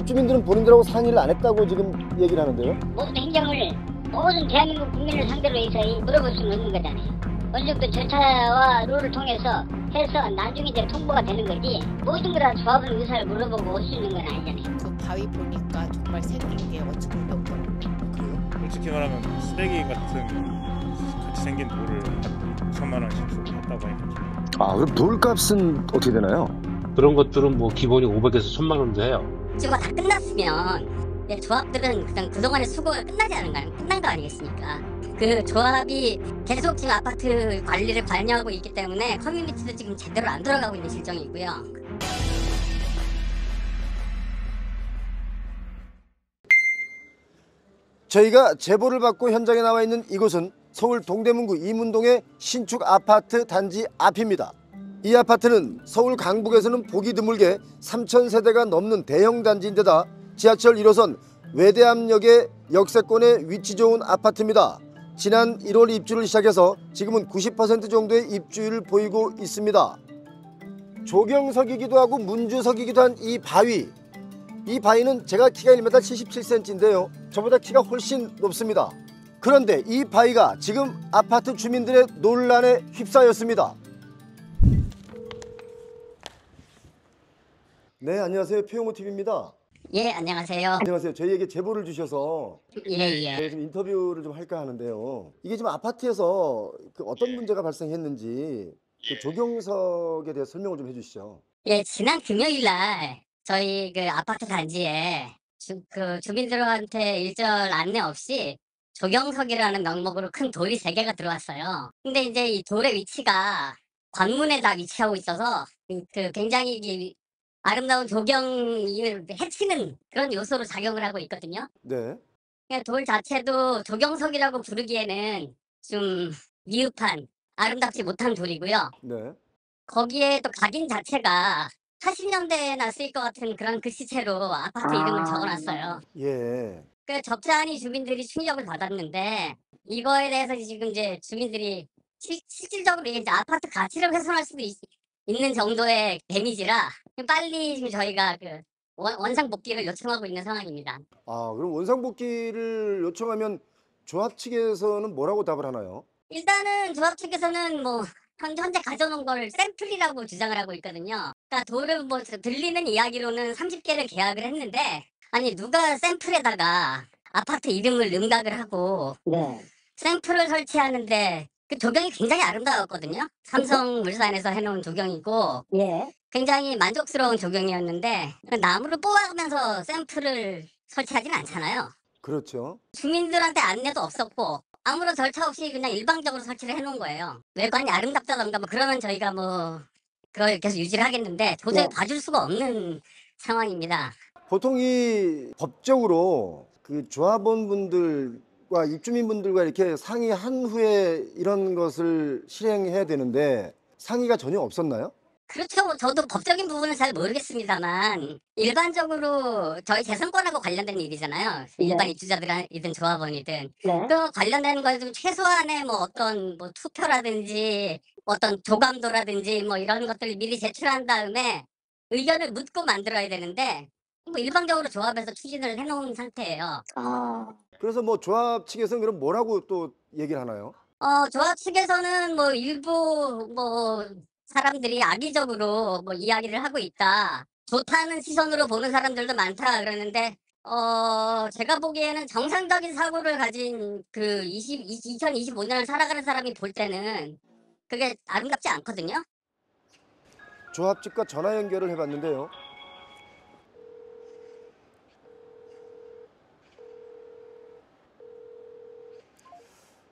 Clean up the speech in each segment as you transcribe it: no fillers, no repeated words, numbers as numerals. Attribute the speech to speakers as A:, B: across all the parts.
A: 입주민들은 본인들하고 상의를 안 했다고 지금 얘기를 하는데요.
B: 모든 행정을 모든 대한민국 국민을 상대로 해서 물어볼 수는 없는 거잖아요. 어느 정도 절차와 룰을 통해서 해서 나중에 이제 통보가 되는 거지 모든 걸 다 조합원 의사를 물어보고 올 수 있는 건 아니잖아요.
C: 그 바위 보니까 정말 생긴 게 어처구니 없더라고요.
D: 솔직히 말하면 쓰레기 같은 같이 생긴 돌을 한 2천만 원씩 주고 샀다고 하니까.
A: 아, 그럼 돌값은 어떻게 되나요?
E: 그런 것들은 뭐 기본이 500에서 1000만 원도 해요.
B: 지금 다 끝났으면 이제 조합들은 그냥 그동안의 수고가 끝나지 않은가요? 끝난 거 아니겠습니까? 그 조합이 계속 지금 아파트 관리를 관여하고 있기 때문에 커뮤니티도 지금 제대로 안 돌아가고 있는 실정이고요.
A: 저희가 제보를 받고 현장에 나와 있는 이곳은 서울 동대문구 이문동의 신축 아파트 단지 앞입니다. 이 아파트는 서울 강북에서는 보기 드물게 3,000세대가 넘는 대형 단지인데다 지하철 1호선 외대암역의 역세권에 위치 좋은 아파트입니다. 지난 1월 입주를 시작해서 지금은 90% 정도의 입주율을 보이고 있습니다. 조경석이기도 하고 문주석이기도 한 이 바위. 이 바위는 제가 키가 1m 77cm인데요. 저보다 키가 훨씬 높습니다. 그런데 이 바위가 지금 아파트 주민들의 논란에 휩싸였습니다. 네, 안녕하세요. 표용호TV입니다.
B: 예, 안녕하세요.
A: 안녕하세요. 저희에게 제보를 주셔서
B: 예.
A: 저희 좀 인터뷰를 좀 할까 하는데요. 이게 지금 아파트에서 그 어떤 문제가 발생했는지 그 조경석에 대해 설명을 좀 해주시죠.
B: 예, 지난 금요일 날 저희 그 아파트 단지에 주민들한테 일절 안내 없이 조경석이라는 명목으로 큰 돌이 3개가 들어왔어요. 근데 이제 이 돌의 위치가 관문에 다 위치하고 있어서 그 굉장히 이 아름다운 조경을 해치는 그런 요소로 작용을 하고 있거든요.
A: 네.
B: 그냥 돌 자체도 조경석이라고 부르기에는 좀 미흡한 아름답지 못한 돌이고요.
A: 네.
B: 거기에 또 각인 자체가 80년대나 쓰일 것 같은 그런 글씨체로 아파트 이름을 적어놨어요.
A: 예.
B: 그 적잖이 주민들이 충격을 받았는데 이거에 대해서 지금 이제 주민들이 실질적으로 이게 이제 아파트 가치를 훼손할 수도 있는 정도의 데미지라 빨리 지금 저희가 그 원상복귀를 요청하고 있는 상황입니다.
A: 아, 그럼 원상복귀를 요청하면 조합 측에서는 뭐라고 답을 하나요?
B: 일단은 조합 측에서는 뭐 현재 가져놓은 걸 샘플이라고 주장을 하고 있거든요. 그러니까 돌을 뭐 들리는 이야기로는 30개를 계약을 했는데 아니 누가 샘플에다가 아파트 이름을 능각을 하고 샘플을 설치하는데 그 조경이 굉장히 아름다웠거든요. 삼성물산에서 해놓은 조경이고 굉장히 만족스러운 조경이었는데 나무를 뽑아가면서 샘플을 설치하진 않잖아요.
A: 그렇죠.
B: 주민들한테 안내도 없었고 아무런 절차 없이 그냥 일방적으로 설치를 해놓은 거예요. 외관이 아름답다던가 뭐 그러면 저희가 뭐 그걸 계속 유지를 하겠는데 도저히 봐줄 수가 없는 상황입니다.
A: 보통 이 법적으로 그 조합원분들과 입주민분들과 이렇게 상의한 후에 이런 것을 실행해야 되는데 상의가 전혀 없었나요?
B: 그렇죠. 저도 법적인 부분은 잘 모르겠습니다만 일반적으로 저희 재산권하고 관련된 일이잖아요. 일반 입주자들이든 조합원이든 그 관련된 거에 좀 최소한의 뭐 어떤 뭐 투표라든지 어떤 조감도라든지 뭐 이런 것들을 미리 제출한 다음에 의견을 묻고 만들어야 되는데 뭐 일방적으로 조합에서 추진을 해놓은 상태예요.
A: 그래서 뭐 조합 측에서는 그럼 뭐라고 또 얘기를 하나요?
B: 조합 측에서는 뭐 일부 뭐 사람들이 악의적으로 뭐 이야기를 하고 있다. 좋다는 시선으로 보는 사람들도 많다 그러는데 제가 보기에는 정상적인 사고를 가진 그 2025년을 살아가는 사람이 볼 때는 그게 아름답지 않거든요.
A: 조합 측과 전화 연결을 해봤는데요.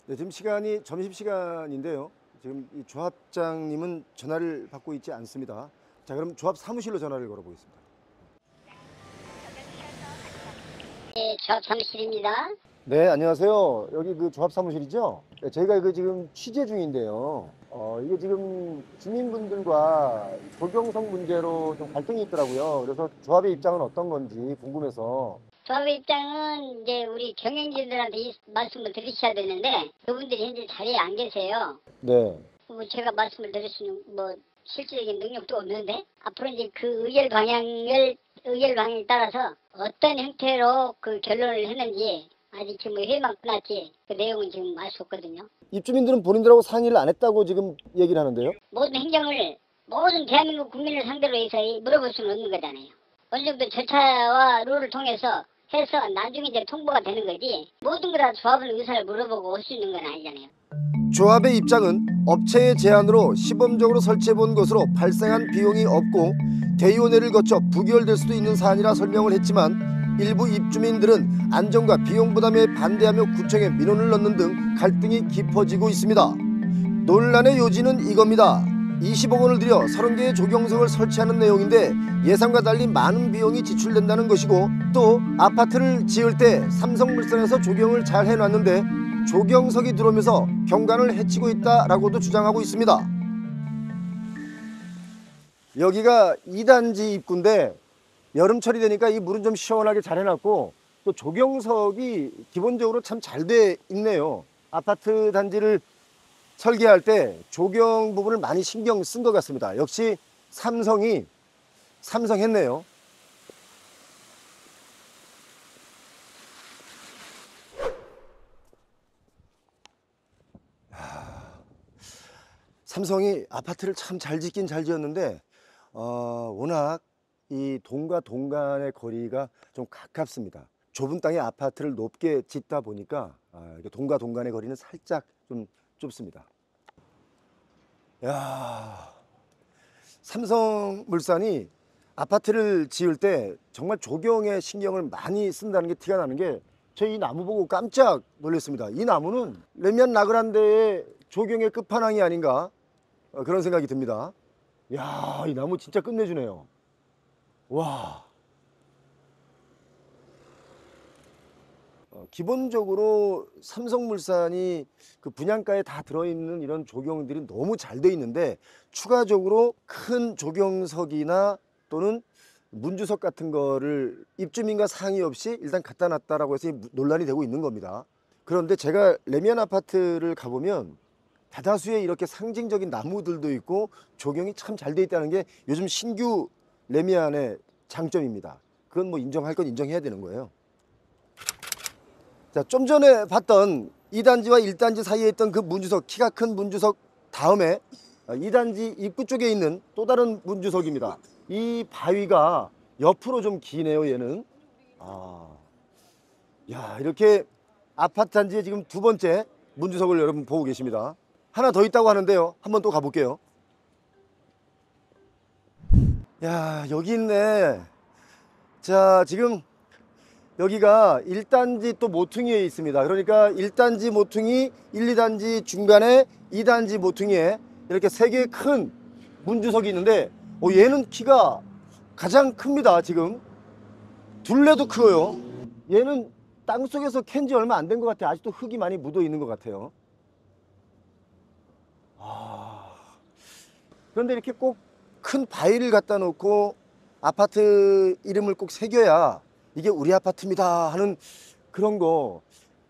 A: 네, 지금 시간이 점심시간인데요. 지금 이 조합장님은 전화를 받고 있지 않습니다. 자, 그럼 조합 사무실로 전화를 걸어보겠습니다.
B: 네, 조합 사무실입니다.
A: 네, 안녕하세요. 여기 그 조합 사무실이죠? 네, 저희가 그 지금 취재 중인데요. 이게 지금 주민분들과 조경석 문제로 좀 갈등이 있더라고요. 그래서 조합의 입장은 어떤 건지 궁금해서.
B: 조합의 입장은 이제 우리 경영진들한테 이 말씀을 드리셔야 되는데 그분들이 현재 자리에 안 계세요.
A: 네.
B: 뭐 제가 말씀을 드릴 수 있는 뭐 실질적인 능력도 없는데 앞으로 이제 그 의결 방향을 의결 방향에 따라서 어떤 형태로 그 결론을 했는지 아직 지금 회의만 끝났지 그 내용은 지금 알 수 없거든요.
A: 입주민들은 본인들하고 상의를 안 했다고 지금 얘기를 하는데요.
B: 모든 행정을 모든 대한민국 국민을 상대로 해서 물어볼 수는 없는 거잖아요. 어느 정도 절차와 룰을 통해서 해서 나중에 이제 통보가 되는 거지 모든 걸 다 조합원 의사를 물어보고 올 수 있는 건 아니잖아요.
A: 조합의 입장은 업체의 제안으로 시범적으로 설치해본 것으로 발생한 비용이 없고 대의원회를 거쳐 부결될 수도 있는 사안이라 설명을 했지만 일부 입주민들은 안전과 비용 부담에 반대하며 구청에 민원을 넣는 등 갈등이 깊어지고 있습니다. 논란의 요지는 이겁니다. 20억 원을 들여 30개의 조경석을 설치하는 내용인데 예상과 달리 많은 비용이 지출된다는 것이고 또 아파트를 지을 때 삼성물산에서 조경을 잘 해놨는데 조경석이 들어오면서 경관을 해치고 있다라고도 주장하고 있습니다. 여기가 2단지 입구인데 여름철이 되니까 이 물은 좀 시원하게 잘 해놨고 또 조경석이 기본적으로 참 잘 돼 있네요. 아파트 단지를 설계할 때 조경 부분을 많이 신경 쓴 것 같습니다. 역시 삼성했네요. 삼성이 아파트를 참 잘 짓긴 잘 지었는데 워낙 이 동과 동 간의 거리가 좀 가깝습니다. 좁은 땅에 아파트를 높게 짓다 보니까 동과 동 간의 거리는 살짝 좀 좁습니다. 야, 삼성물산이 아파트를 지을 때 정말 조경에 신경을 많이 쓴다는 게 티가 나는 게 저희 이 나무 보고 깜짝 놀랐습니다. 이 나무는 레미안 나그란데의 조경의 끝판왕이 아닌가 그런 생각이 듭니다. 야, 이 나무 진짜 끝내주네요. 와. 기본적으로 삼성물산이 그 분양가에 다 들어있는 이런 조경들이 너무 잘 돼 있는데 추가적으로 큰 조경석이나 또는 문주석 같은 거를 입주민과 상의 없이 일단 갖다 놨다라고 해서 논란이 되고 있는 겁니다. 그런데 제가 레미안 아파트를 가보면 대다수의 이렇게 상징적인 나무들도 있고 조경이 참 잘 돼 있다는 게 요즘 신규 레미안의 장점입니다. 그건 뭐 인정할 건 인정해야 되는 거예요. 자, 좀 전에 봤던 2단지와 1단지 사이에 있던 그 문주석, 키가 큰 문주석 다음에 2단지 입구 쪽에 있는 또 다른 문주석입니다. 이 바위가 옆으로 좀 기네요, 얘는. 야, 이렇게 아파트 단지에 지금 두 번째 문주석을 여러분 보고 계십니다. 하나 더 있다고 하는데요. 한번 또 가볼게요. 야, 여기 있네. 자, 지금 여기가 1단지 또 모퉁이에 있습니다. 그러니까 1단지 모퉁이, 1, 2단지 중간에 2단지 모퉁이에 이렇게 세 개의 큰 문주석이 있는데 얘는 키가 가장 큽니다. 지금 둘레도 커요. 얘는 땅속에서 캔 지 얼마 안 된 것 같아요. 아직도 흙이 많이 묻어 있는 것 같아요. 그런데 이렇게 꼭 큰 바위를 갖다 놓고 아파트 이름을 꼭 새겨야 이게 우리 아파트입니다 하는 그런 거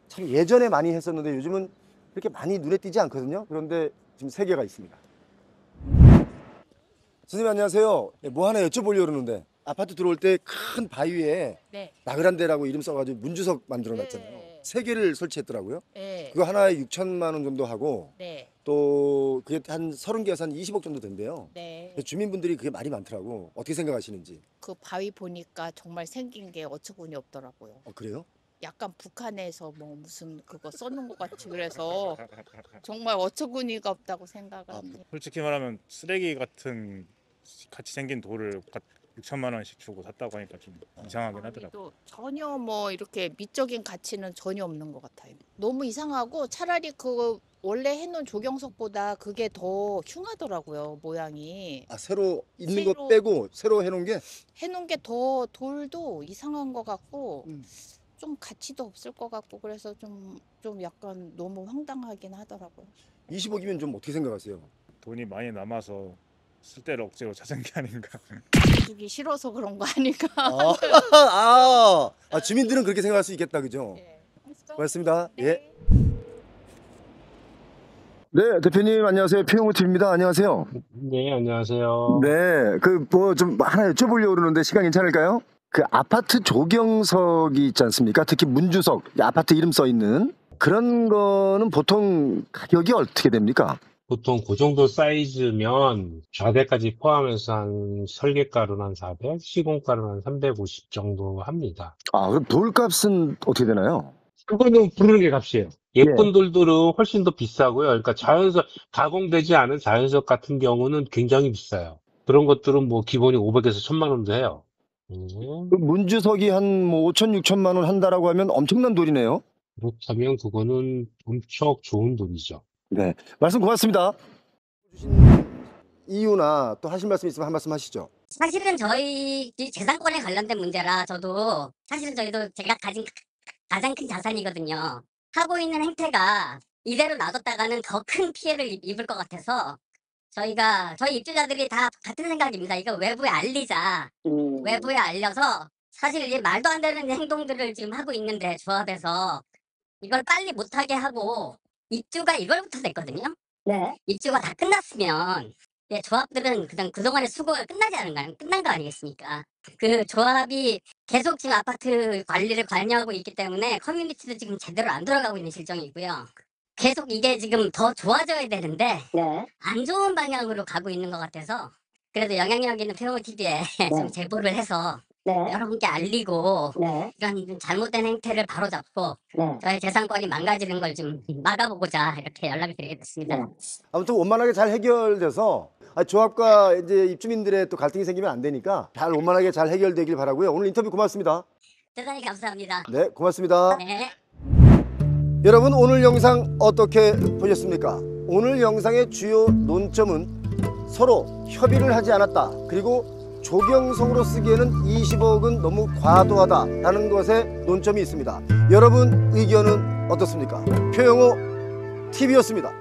A: 참 예전에 많이 했었는데 요즘은 그렇게 많이 눈에 띄지 않거든요. 그런데 지금 3개가 있습니다. 선생님 안녕하세요. 뭐 하나 여쭤보려고 그러는데 아파트 들어올 때 큰 바위에
C: 네.
A: 나그란데라고 이름 써가지고 문주석 만들어 놨잖아요.
C: 네.
A: 3개를 설치했더라고요.
C: 네.
A: 그거 하나에 6천만 원 정도 하고
C: 네.
A: 또 그게 한 30개에서 한 20억 정도 된대요.
C: 네.
A: 주민분들이 그게 말이 많더라고. 어떻게 생각하시는지.
C: 그 바위 보니까 정말 생긴 게 어처구니 없더라고요.
A: 그래요?
C: 약간 북한에서 뭐 무슨 그거 써놓은 것 같이 그래서 정말 어처구니가 없다고 생각을 합니다.
D: 솔직히 말하면 쓰레기 같은 같이 생긴 돌을 6천만 원씩 주고 샀다고 하니까 좀 이상하긴 하더라고요.
C: 또 전혀 뭐 이렇게 미적인 가치는 전혀 없는 것 같아요. 너무 이상하고 차라리 그 원래 해놓은 조경석보다 그게 더 흉하더라고요, 모양이.
A: 새로 있는 거
C: 새로-
A: 빼고 새로 해놓은 게?
C: 해놓은 게 더 돌도 이상한 것 같고
A: 음.
C: 좀 가치도 없을 것 같고 그래서 좀 약간 너무 황당하긴 하더라고요.
A: 20억이면 좀 어떻게 생각하세요?
D: 돈이 많이 남아서 쓸 데를 억지로 찾은 게 아닌가.
C: 주기 싫어서 그런 거 아닐까.
A: 주민들은 그렇게 생각할 수 있겠다, 그죠?
C: 네.
A: 고맙습니다. 예.
C: 네.
A: 네, 대표님 안녕하세요. 표영호 TV입니다. 안녕하세요.
E: 네, 안녕하세요.
A: 네, 그 뭐 좀 하나 여쭤보려고 그러는데 시간 괜찮을까요? 그 아파트 조경석이 있지 않습니까? 특히 문주석, 아파트 이름 써 있는 그런 거는 보통 가격이 어떻게 됩니까?
E: 보통 그 정도 사이즈면 좌대까지 포함해서 한 설계가로는 한 400, 시공가로는 한 350 정도 합니다.
A: 아, 그럼 돌값은 어떻게 되나요?
E: 그거는 부르는 게 값이에요. 예쁜 돌들은 훨씬 더 비싸고요. 그러니까 자연석, 가공되지 않은 자연석 같은 경우는 굉장히 비싸요. 그런 것들은 뭐 기본이 500에서 1000만 원도 해요.
A: 그 문주석이 한 뭐 5천, 6천만 원 한다라고 하면 엄청난 돈이네요.
E: 그렇다면 그거는 엄청 좋은 돈이죠.
A: 네, 말씀 고맙습니다. 이유나 또 하실 말씀 있으면 한 말씀 하시죠.
B: 사실은 저희 이 재산권에 관련된 문제라 저도 사실은 저희도 제가 가진 가장 큰 자산이거든요. 하고 있는 행태가 이대로 놔뒀다가는 더 큰 피해를 입을 것 같아서 저희 입주자들이 다 같은 생각입니다. 이거 외부에 알리자. 외부에 알려서 사실 이제 말도 안 되는 행동들을 지금 하고 있는데 조합에서 이걸 빨리 못하게 하고 입주가 1월부터 됐거든요. 네. 입주가 다 끝났으면 조합들은 그냥 그동안의 수고가 끝난 거 아니겠습니까? 그 조합이 계속 지금 아파트 관리를 관여하고 있기 때문에 커뮤니티도 지금 제대로 안 돌아가고 있는 실정이고요. 계속 이게 지금 더 좋아져야 되는데 안 좋은 방향으로 가고 있는 것 같아서 그래도 영향력 있는 표영호 TV에 좀 제보를 해서 여러분께 알리고 이런 잘못된 행태를 바로잡고 저희 재산권이 망가지는 걸 좀 막아보고자 이렇게 연락을 드리게 됐습니다.
A: 아무튼 원만하게 잘 해결돼서 조합과 이제 입주민들의 또 갈등이 생기면 안 되니까 잘 원만하게 잘 해결되길 바라고요. 오늘 인터뷰 고맙습니다.
B: 대단히 감사합니다.
A: 네, 고맙습니다.
B: 네.
A: 여러분 오늘 영상 어떻게 보셨습니까? 오늘 영상의 주요 논점은 서로 협의를 하지 않았다. 그리고 조경석으로 쓰기에는 20억은 너무 과도하다라는 것에 논점이 있습니다. 여러분 의견은 어떻습니까? 표영호 TV였습니다.